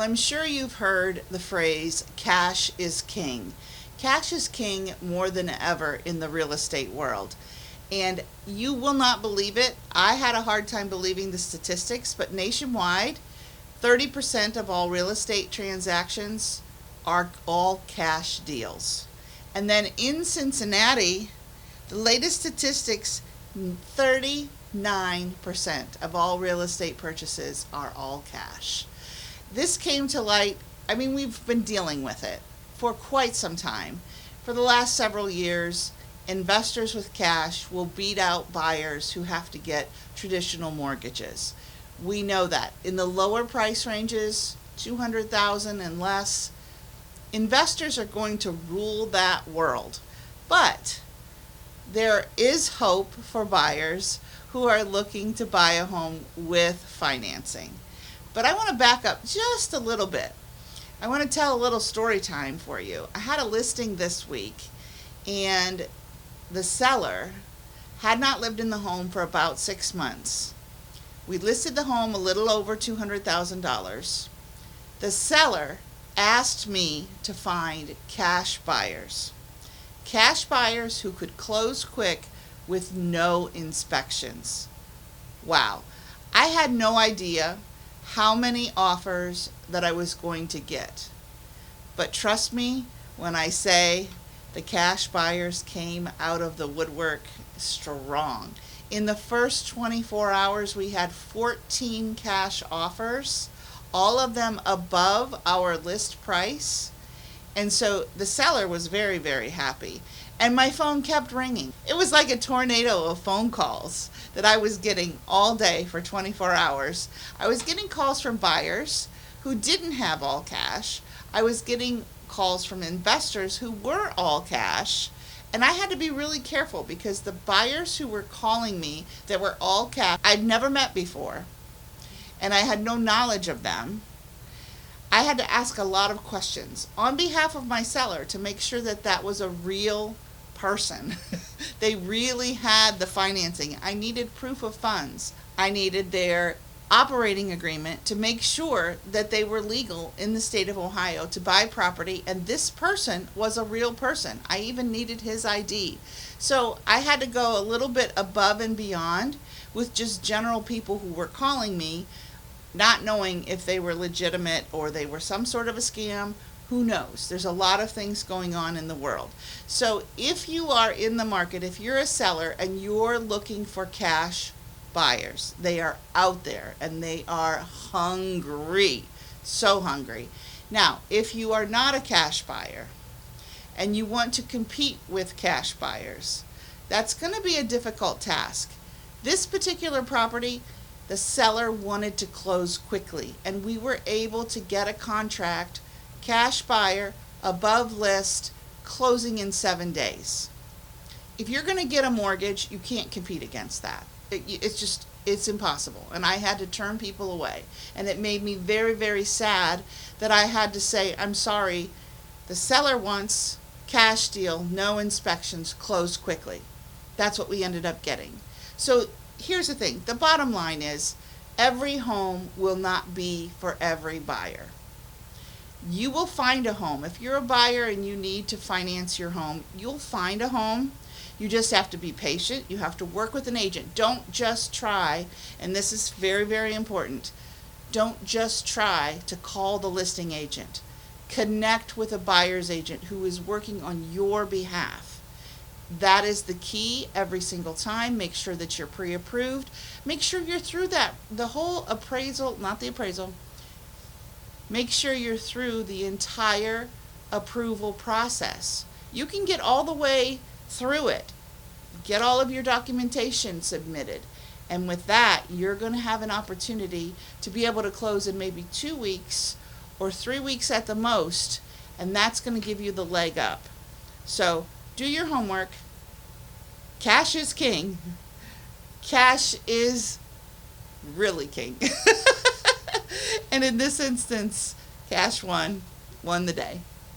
I'm sure you've heard the phrase, cash is king. Cash is king more than ever in the real estate world. And you will not believe it. I had a hard time believing the statistics, but nationwide, 30% of all real estate transactions are all cash deals. And then in Cincinnati, the latest statistics, 39% of all real estate purchases are all cash. This came to light, we've been dealing with it for quite some time. For the last several years, investors with cash will beat out buyers who have to get traditional mortgages. We know that. In the lower price ranges, 200,000 and less, investors are going to rule that world. But there is hope for buyers who are looking to buy a home with financing. But I want to back up just a little bit. I want to tell a little story time for you. I had a listing this week, and the seller had not lived in the home for about 6 months. We listed the home a little over $200,000. The seller asked me to find cash buyers. Cash buyers who could close quick with no inspections. Wow. I had no idea how many offers that I was going to get. But trust me when I say the cash buyers came out of the woodwork strong. In the first 24 hours, we had 14 cash offers, all of them above our list price. And so the seller was very, very happy. And my phone kept ringing. It was like a tornado of phone calls that I was getting all day for 24 hours. I was getting calls from buyers who didn't have all cash. I was getting calls from investors who were all cash. And I had to be really careful because the buyers who were calling me that were all cash, I'd never met before. And I had no knowledge of them. I had to ask a lot of questions on behalf of my seller to make sure that that was a real person. They really had the financing. I needed proof of funds. I needed their operating agreement to make sure that they were legal in the state of Ohio to buy property, and this person was a real person. I even needed his ID. So I had to go a little bit above and beyond with just general people who were calling me, not knowing if they were legitimate or they were some sort of a scam. Who knows? There's a lot of things going on in the world. So if you are in the market, if you're a seller and you're looking for cash buyers, they are out there and they are hungry, so hungry. Now, if you are not a cash buyer and you want to compete with cash buyers, that's going to be a difficult task. This particular property, the seller wanted to close quickly, and we were able to get a contract, cash buyer, above list, closing in 7 days. If you're going to get a mortgage, you can't compete against that. It's impossible. And I had to turn people away. And it made me very, very sad that I had to say, I'm sorry, the seller wants cash deal, no inspections, close quickly. That's what we ended up getting. So here's the thing. The bottom line is every home will not be for every buyer. You will find a home. If you're a buyer and you need to finance your home, you'll find a home. You just have to be patient. You have to work with an agent. Don't just try, and this is very, very important, don't just try to call the listing agent. Connect with a buyer's agent who is working on your behalf. That is the key every single time. Make sure that you're pre-approved. Make sure you're through the whole appraisal, not the appraisal. Make sure you're through the entire approval process. You can get all the way through it. Get all of your documentation submitted. And with that, you're going to have an opportunity to be able to close in maybe 2 weeks or 3 weeks at the most. And that's going to give you the leg up. So do your homework. Cash is king. Cash is really king. And in this instance, cash won the day.